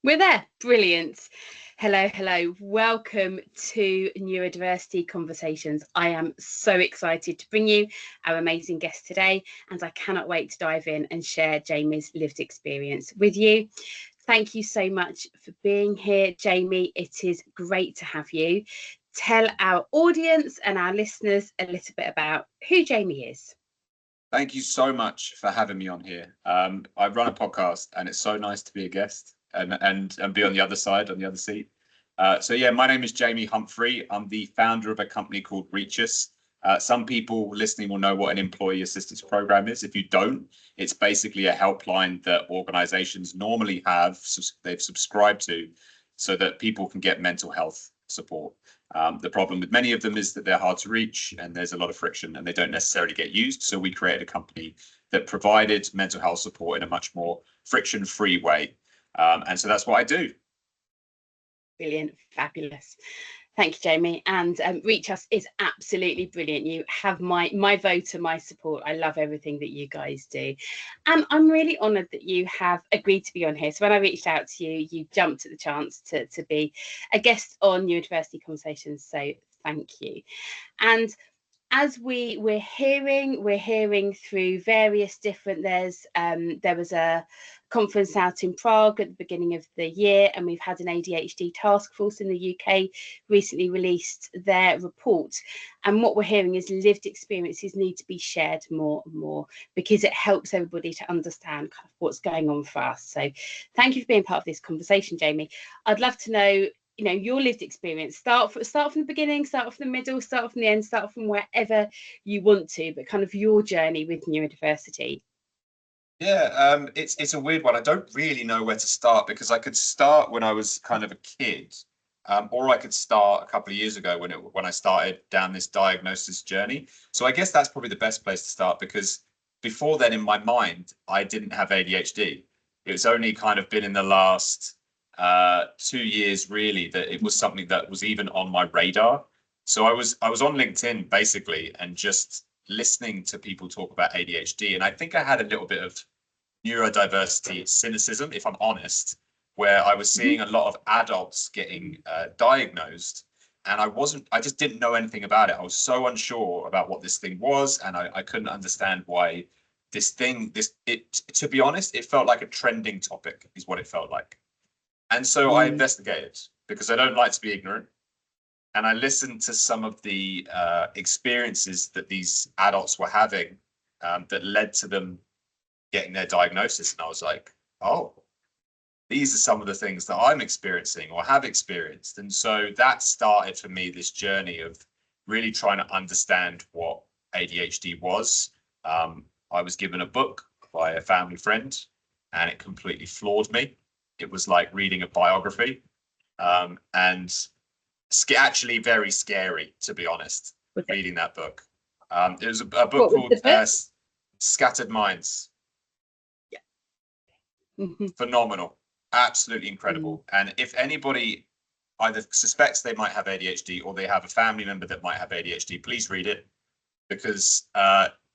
We're there. Brilliant. Hello. Welcome to Neurodiversity Conversations. I am so excited to bring you our amazing guest today, and I cannot wait to dive in and share Jamie's lived experience with you. Thank you so much for being here, Jamie. It is great to have you. Tell our audience and our listeners a little bit about who Jamie is. Thank you so much for having me on here. I run a podcast, and it's so nice to be a guest and be on the other side, on the other seat. So yeah, my name is Jamie Humphrey. I'm the founder of a company called ReechUs. Some people listening will know what an employee assistance program is. If you don't, it's basically a helpline that organizations normally have, they've subscribed to, so that people can get mental health support. The problem with many of them is that they're hard to reach and there's a lot of friction and they don't necessarily get used. So we created a company that provided mental health support in a much more friction-free way. And so that's what I do. Brilliant, fabulous. Thank you, Jamie. And ReechUs is absolutely brilliant. You have my vote and my support. I love everything that you guys do. And I'm really honoured that you have agreed to be on here. So when I reached out to you, you jumped at the chance to be a guest on Neurodiversity Conversations. So thank you. And as we're hearing through various different, there was a conference out in Prague at the beginning of the year, and we've had an ADHD task force in the UK recently released their report. And what we're hearing is lived experiences need to be shared more and more because it helps everybody to understand kind of what's going on for us. So thank you for being part of this conversation, Jamie. I'd love to know, your lived experience. Start from the beginning, start from the middle, start from the end, start from wherever you want to, but kind of your journey with neurodiversity. Yeah, it's a weird one. I don't really know where to start because I could start when I was kind of a kid, or I could start a couple of years ago when I started down this diagnosis journey. So I guess that's probably the best place to start because before then, in my mind, I didn't have ADHD. It was only kind of been in the last 2 years really that it was something that was even on my radar. So I was on LinkedIn basically and just listening to people talk about ADHD, and I think I had a little bit of neurodiversity cynicism, if I'm honest, where I was seeing a lot of adults getting diagnosed, and I just didn't know anything about it. I was so unsure about what this thing was, and I couldn't understand why to be honest, it felt like a trending topic is what it felt like. And so I investigated because I don't like to be ignorant. And I listened to some of the experiences that these adults were having that led to them getting their diagnosis. And I was like, oh, these are some of the things that I'm experiencing or have experienced. And so that started for me this journey of really trying to understand what ADHD was. I was given a book by a family friend and it completely floored me. It was like reading a biography, and actually very scary, to be honest, reading that book. It was a book called Scattered Minds. Yeah. Phenomenal, absolutely incredible. And if anybody either suspects they might have ADHD or they have a family member that might have ADHD, please read it because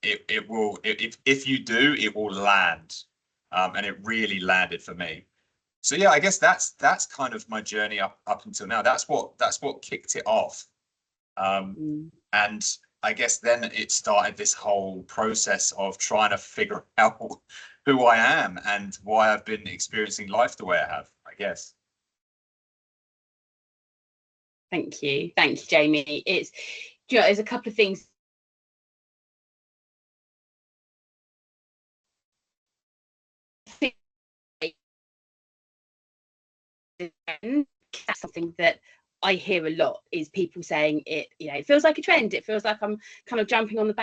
it will, if you do, it will land. And it really landed for me. So yeah, I guess that's kind of my journey up until now. That's what kicked it off. And I guess then it started this whole process of trying to figure out who I am and why I've been experiencing life the way I have, I guess. Thank you, Jamie. There's a couple of things. That's something that I hear a lot is people saying it feels like a trend. It feels like I'm kind of jumping on the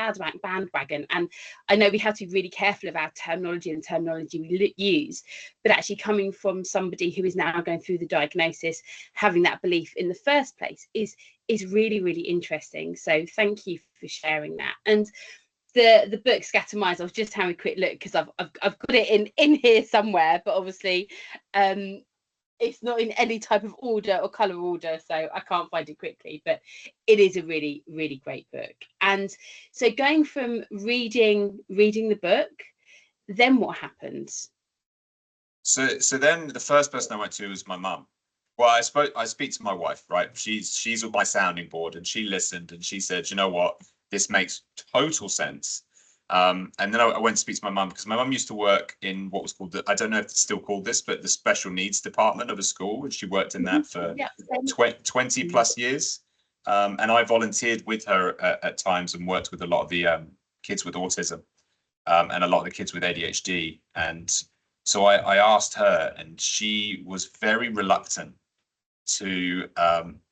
bandwagon. And I know we have to be really careful of our terminology and terminology we use, but actually coming from somebody who is now going through the diagnosis, having that belief in the first place is really, really interesting. So thank you for sharing that. And the book Scattered Minds, I was just having a quick look because I've got it in here somewhere, but obviously it's not in any type of order or color order, so I can't find it quickly, but it is a really, really great book. And so going from reading the book, then what happened? So then the first person I went to was my mum. Well, I speak to my wife, right? She's my sounding board, and she listened and she said, you know what, this makes total sense. And then I went to speak to my mum because my mum used to work in what was called I don't know if it's still called this, but the special needs department of a school, and she worked in that for 20 plus years. And I volunteered with her at times and worked with a lot of the kids with autism and a lot of the kids with ADHD. And so I asked her, and she was very reluctant to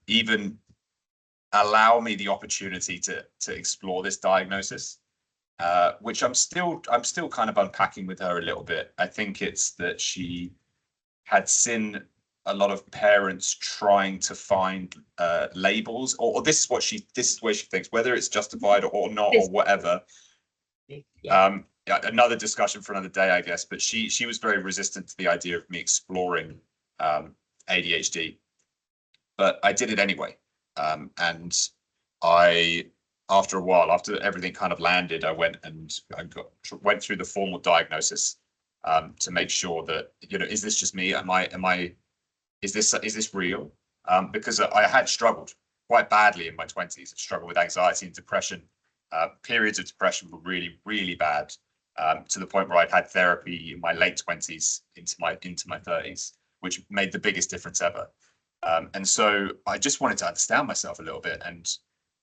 even allow me the opportunity to explore this diagnosis, which I'm still kind of unpacking with her a little bit. I think it's that she had seen a lot of parents trying to find labels, or this is where she thinks, whether it's justified or not or whatever. Yeah. Another discussion for another day, I guess. But she was very resistant to the idea of me exploring ADHD, but I did it anyway. And after a while, after everything kind of landed, I went went through the formal diagnosis to make sure that, is this just me? Is this real? Because I had struggled quite badly in my 20s. I struggled with anxiety and depression. Periods of depression were really, really bad, to the point where I'd had therapy in my late 20s into my 30s, which made the biggest difference ever. And so I just wanted to understand myself a little bit. And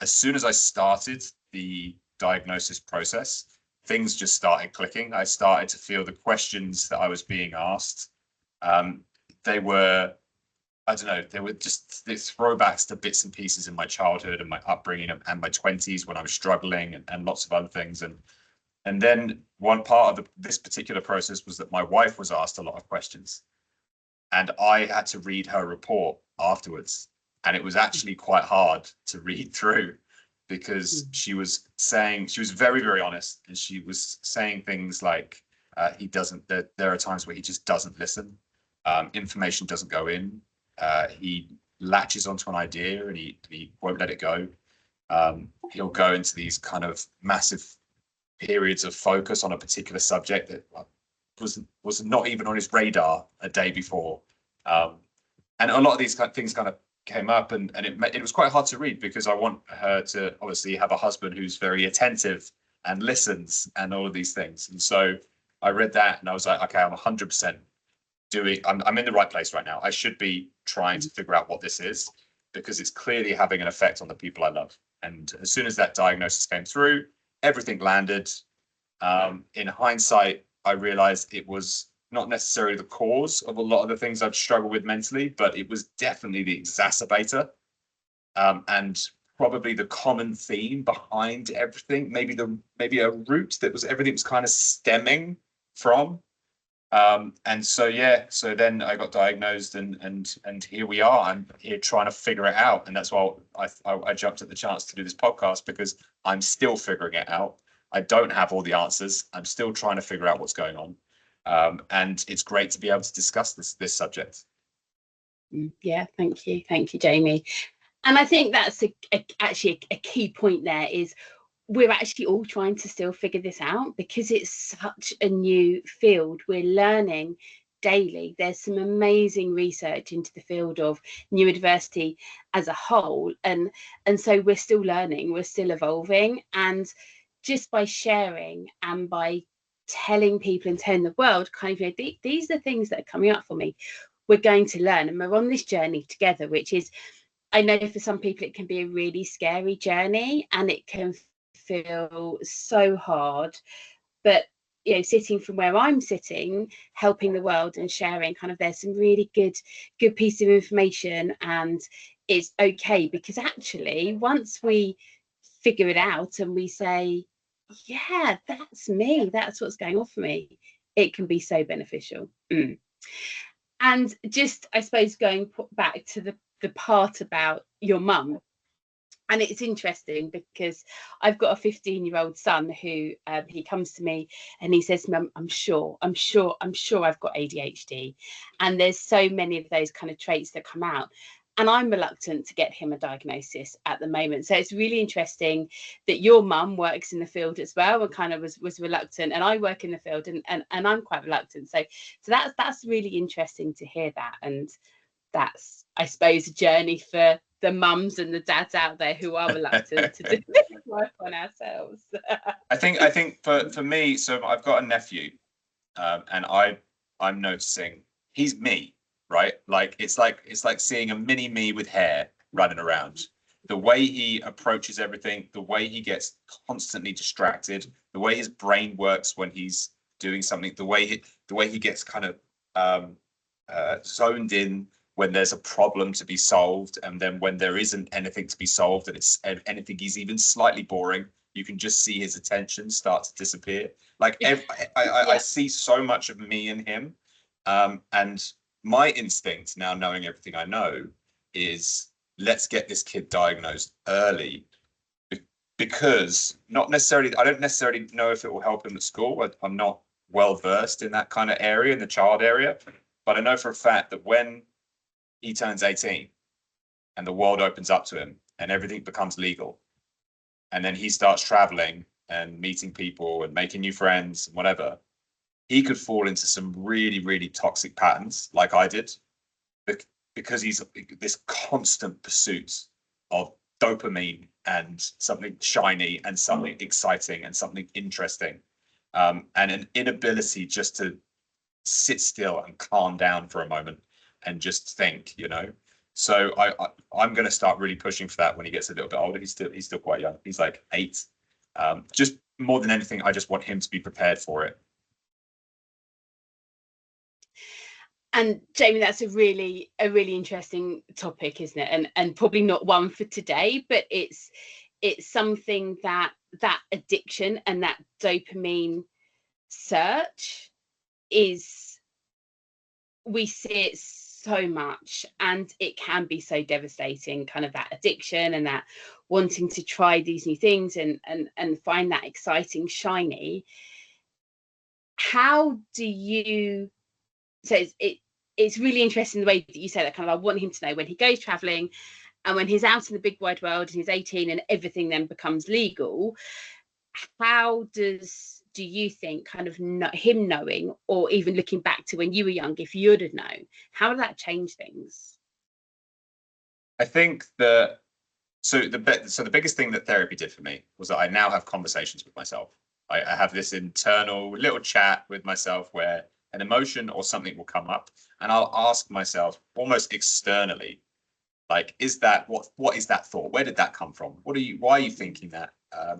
as soon as I started the diagnosis process, things just started clicking. I started to feel the questions that I was being asked. They were, I don't know, they were just throwbacks to bits and pieces in my childhood and my upbringing and my 20s when I was struggling and lots of other things. And then one part of this particular process was that my wife was asked a lot of questions. And I had to read her report afterwards. And it was actually quite hard to read through, because she was very, very honest. And she was saying things like, there are times where he just doesn't listen. Information doesn't go in. He latches onto an idea and he won't let it go. He'll go into these kind of massive periods of focus on a particular subject that was not even on his radar a day before. And a lot of these kind of things kind of came up, and it was quite hard to read, because I want her to obviously have a husband who's very attentive and listens and all of these things. And so I read that and I was like, okay, I'm 100% I'm in the right place right now. I should be trying to figure out what this is, because it's clearly having an effect on the people I love. And as soon as that diagnosis came through, everything landed. In hindsight, I realized it was not necessarily the cause of a lot of the things I'd struggled with mentally, but it was definitely the exacerbator, and probably the common theme behind everything. Maybe a root that was everything was kind of stemming from. And so then I got diagnosed, and here we are. I'm here trying to figure it out, and that's why I jumped at the chance to do this podcast, because I'm still figuring it out. I don't have all the answers. I'm still trying to figure out what's going on. And it's great to be able to discuss this subject. Yeah, thank you, Jamie. And I think that's actually a key point there, is we're actually all trying to still figure this out, because it's such a new field. We're learning daily. There's some amazing research into the field of neurodiversity as a whole, and so we're still learning, we're still evolving. And just by sharing and by telling people and telling the world kind of, these are the things that are coming up for me, we're going to learn, and we're on this journey together, which is, I know for some people it can be a really scary journey, and it can feel so hard. But sitting from where I'm sitting, helping the world and sharing, kind of, there's some really good piece of information, and it's okay, because actually once we figure it out and we say, yeah, that's me, that's what's going on for me, it can be so beneficial. And just, I suppose, going back to the part about your mum, and it's interesting because I've got a 15-year-old son who he comes to me and he says, Mum, I'm sure I've got ADHD. And there's so many of those kind of traits that come out. And I'm reluctant to get him a diagnosis at the moment. So it's really interesting that your mum works in the field as well, and kind of was reluctant, and I work in the field, and I'm quite reluctant. So that's really interesting to hear that. And that's, I suppose, a journey for the mums and the dads out there who are reluctant to do this work on ourselves. I think for me, so I've got a nephew, and I'm noticing he's me, right? Like it's like seeing a mini me with hair running around. The way he approaches everything, the way he gets constantly distracted, the way his brain works when he's doing something, the way he gets kind of zoned in when there's a problem to be solved, and then when there isn't anything to be solved, and it's anything is even slightly boring, you can just see his attention start to disappear. Like I see so much of me in him, and my instinct now, knowing everything I know, is let's get this kid diagnosed early, because I don't necessarily know if it will help him at school. I'm not well versed in that kind of area, in the child area, but I know for a fact that when he turns 18 and the world opens up to him and everything becomes legal, and then he starts traveling and meeting people and making new friends and whatever, he could fall into some really, really toxic patterns like I did, because he's this constant pursuit of dopamine and something shiny and something exciting and something interesting, and an inability just to sit still and calm down for a moment and just think, So I'm going to start really pushing for that when he gets a little bit older. He's still quite young. He's like 8. Just more than anything, I just want him to be prepared for it. And Jamie, that's a really interesting topic, isn't it? And probably not one for today, but it's something that addiction and that dopamine search is, we see it so much, and it can be so devastating, kind of that addiction and that wanting to try these new things and find that exciting shiny. How do you, so it's really interesting the way that you say that, kind of I want him to know when he goes traveling and when he's out in the big wide world and he's 18 and everything then becomes legal, how do you think, kind of him knowing, or even looking back to when you were young, if you'd have known, how did that change things? I think the biggest thing that therapy did for me was that I now have conversations with myself. I have this internal little chat with myself where an emotion or something will come up, and I'll ask myself almost externally, like, what is that thought? Where did that come from? Why are you thinking that?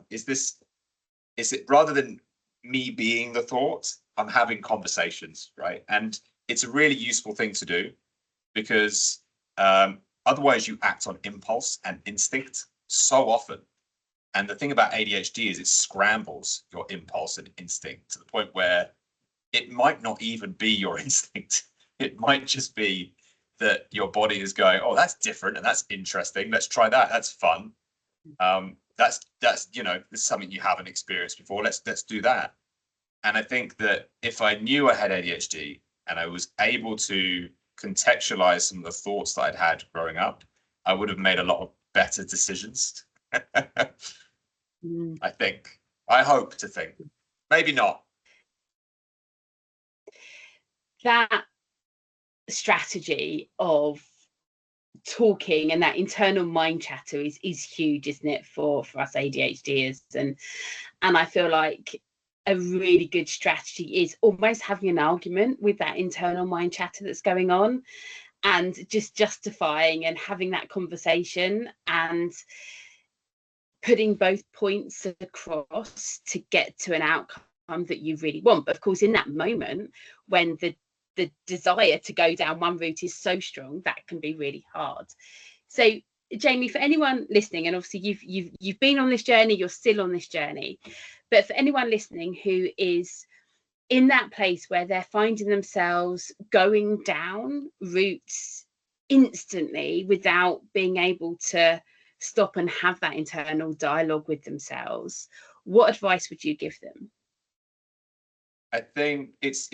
Is it, rather than me being the thought, I'm having conversations, right? And it's a really useful thing to do, because otherwise you act on impulse and instinct so often. And the thing about ADHD is it scrambles your impulse and instinct to the point where it might not even be your instinct. It might just be that your body is going, oh, that's different and that's interesting. Let's try that. That's fun. That's this is something you haven't experienced before. Let's do that. And I think that if I knew I had ADHD and I was able to contextualize some of the thoughts that I'd had growing up, I would have made a lot of better decisions. I hope to think. Maybe not. That strategy of talking and that internal mind chatter is huge, isn't it, for us ADHDers? And I feel like a really good strategy is almost having an argument with that internal mind chatter that's going on, and just justifying and having that conversation and putting both points across to get to an outcome that you really want. But of course, in that moment, when the desire to go down one route is so strong, that can be really hard. So Jamie, for anyone listening, and obviously you've been on this journey, you're still on this journey, but for anyone listening who is in that place where they're finding themselves going down routes instantly without being able to stop and have that internal dialogue with themselves, what advice would you give them? I think it's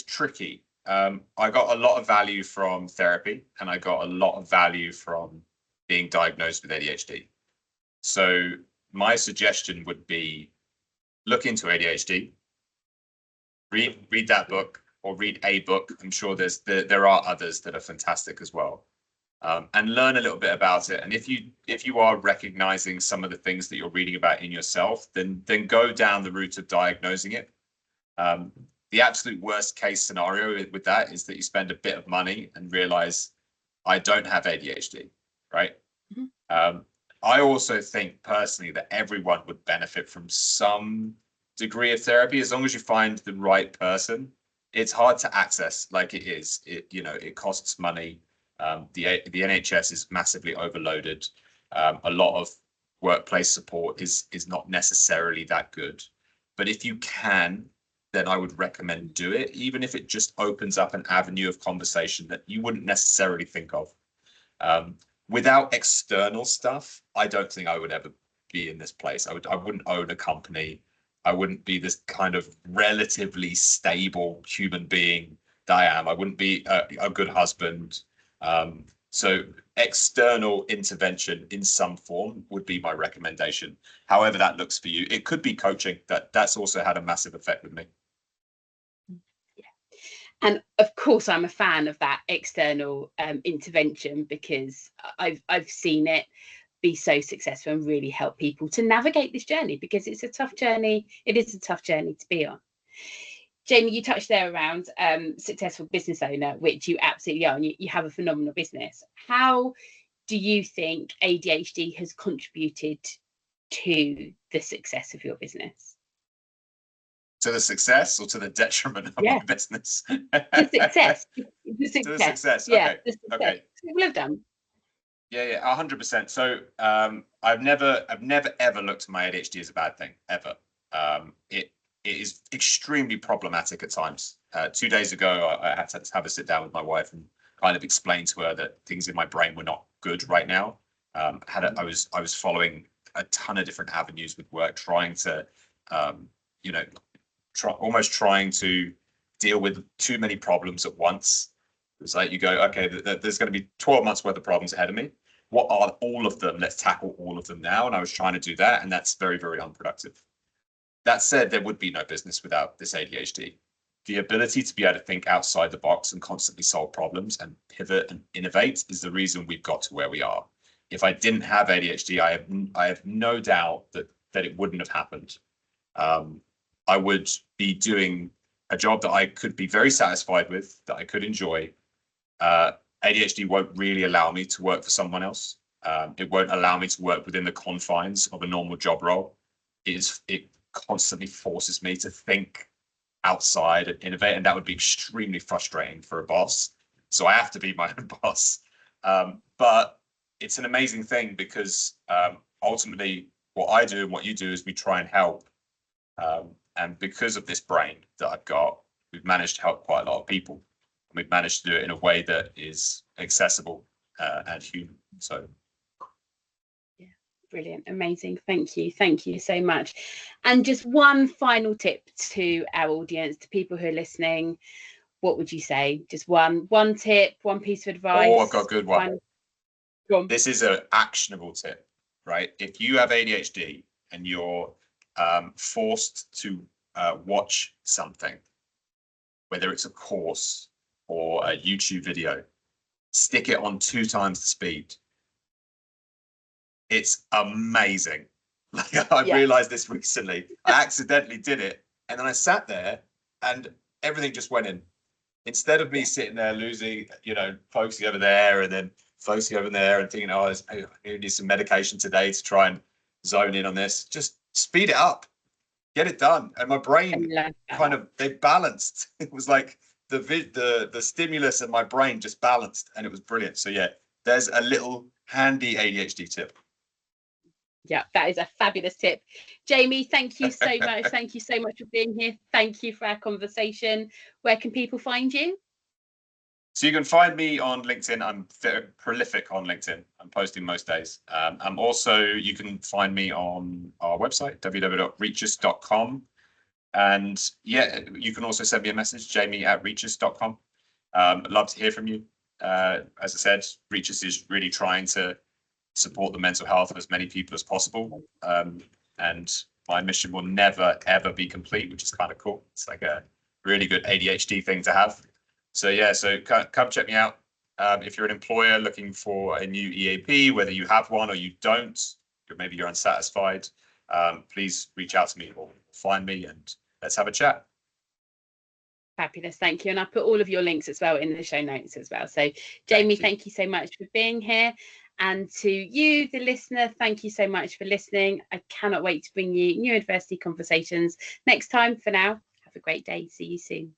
tricky, I got a lot of value from therapy, and I got a lot of value from being diagnosed with ADHD. So my suggestion would be look into ADHD, read that book, or read a book. I'm sure there are others that are fantastic as well. And learn a little bit about it. And if you are recognizing some of the things that you're reading about in yourself, then go down the route of diagnosing it. The absolute worst case scenario with that is that you spend a bit of money and realize I don't have ADHD, right? Mm-hmm. I also think personally that everyone would benefit from some degree of therapy as long as you find the right person. It's hard to access, like it is. It costs money. The NHS is massively overloaded. A lot of workplace support is not necessarily that good. But if you can, then I would recommend do it, even if it just opens up an avenue of conversation that you wouldn't necessarily think of. Without external stuff, I don't think I would ever be in this place. I wouldn't own a company. I wouldn't be this kind of relatively stable human being that I am. I wouldn't be a good husband. So external intervention in some form would be my recommendation. However that looks for you. It could be coaching. That's also had a massive effect with me. Yeah. And of course, I'm a fan of that external intervention, because I've seen it be so successful and really help people to navigate this journey, because it's a tough journey. It is a tough journey to be on. Jamie, you touched there around successful business owner, which you absolutely are, and you have a phenomenal business. How do you think ADHD has contributed to the success of your business? To the success or to the detriment of my business? The success. The success. To the success. Yeah, okay. the success. Okay. Well done. Yeah, 100%. So I've never ever looked at my ADHD as a bad thing, ever. It is extremely problematic at times. 2 days ago, I had to have a sit down with my wife and kind of explain to her that things in my brain were not good right now. I was following a ton of different avenues with work, trying to, almost trying to deal with too many problems at once. It's like you go, okay, there's going to be 12 months worth of problems ahead of me. What are all of them? Let's tackle all of them now. And I was trying to do that, and that's very, very unproductive. That said, there would be no business without this ADHD. The ability to be able to think outside the box and constantly solve problems and pivot and innovate is the reason we've got to where we are. If I didn't have ADHD, I have no doubt that it wouldn't have happened. I would be doing a job that I could be very satisfied with, that I could enjoy. ADHD won't really allow me to work for someone else. It won't allow me to work within the confines of a normal job role. It constantly forces me to think outside and innovate, and that would be extremely frustrating for a boss. So I have to be my own boss. But it's an amazing thing, because ultimately what I do and what you do is we try and help. And because of this brain that I've got, we've managed to help quite a lot of people. And we've managed to do it in a way that is accessible and human. So brilliant, amazing. Thank you so much. And just one final tip to our audience, to people who are listening, what would you say? Just one tip, one piece of advice. Oh, I've got a good one. Go on. This is an actionable tip, right? If you have ADHD and you're forced to watch something, whether it's a course or a YouTube video, stick it on 2 times the speed. It's amazing. Like, I realized this recently. I accidentally did it, and then I sat there and everything just went in. Instead of me sitting there losing, focusing over there and then focusing over there and thinking, I need some medication today to try and zone in on this, just speed it up, get it done. And my brain kind of, they balanced. It was like the stimulus and my brain just balanced, and it was brilliant. So yeah, there's a little handy ADHD tip. Yeah, that is a fabulous tip. Jamie, thank you so much. Thank you so much for being here. Thank you for our conversation. Where can people find you? So you can find me on LinkedIn. I'm prolific on LinkedIn. I'm posting most days. I'm also, you can find me on our website, www.reechus.com. And yeah, you can also send me a message, jamie@reechus.com. I'd love to hear from you. As I said, ReechUs is really trying to support the mental health of as many people as possible. And my mission will never, ever be complete, which is kind of cool. It's like a really good ADHD thing to have. So yeah, so come check me out. If you're an employer looking for a new EAP, whether you have one or you don't, or maybe you're unsatisfied, please reach out to me or find me and let's have a chat. Fabulous, thank you. And I'll put all of your links as well in the show notes as well. So Jamie, thank you so much for being here. And to you, the listener, thank you so much for listening. I cannot wait to bring you Neurodiversity Conversations next time. For now, have a great day. See you soon.